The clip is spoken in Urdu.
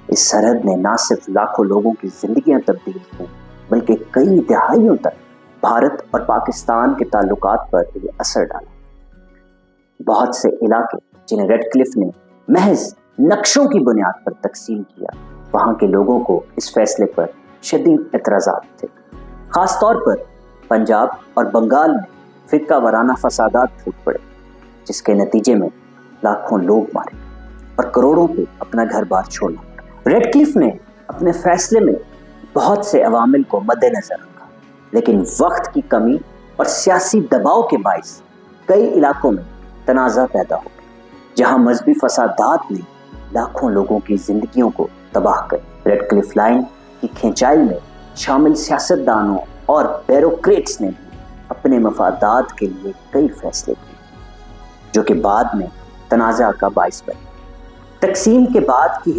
اس سرحد نے نہ صرف لاکھوں لوگوں کی زندگیاں تبدیل کی بلکہ کئی دہائیوں تک بھارت اور پاکستان کے تعلقات پر یہ اثر ڈالا۔ بہت سے علاقے جنہیں ریڈ کلف نے محض نقشوں کی بنیاد پر تقسیم کیا، وہاں کے لوگوں کو اس فیصلے پر شدید اعتراضات تھے۔ خاص طور پر پنجاب اور بنگال میں فرقہ وارانہ فسادات پھوٹ پڑے، جس کے نتیجے میں لاکھوں لوگ مارے اور کروڑوں کو اپنا گھر بار چھوڑنا پڑا۔ ریڈ کلف نے اپنے فیصلے میں بہت سے عوامل کو مد نظر رکھا، لیکن وقت کی کمی اور سیاسی دباؤ کے باعث کئی علاقوں میں تنازع پیدا ہو گیا، جہاں مذہبی فسادات نے لاکھوں لوگوں کی زندگیوں کو تباہ کر۔ ریڈ کلف لائن کی کھینچائی میں شامل سیاستدانوں اور بیوروکریٹس نے بھی اپنے مفادات کے لیے کئی فیصلے کیے، جو کہ بعد میں تنازع کا باعث بنے۔ تقسیم کے بعد کی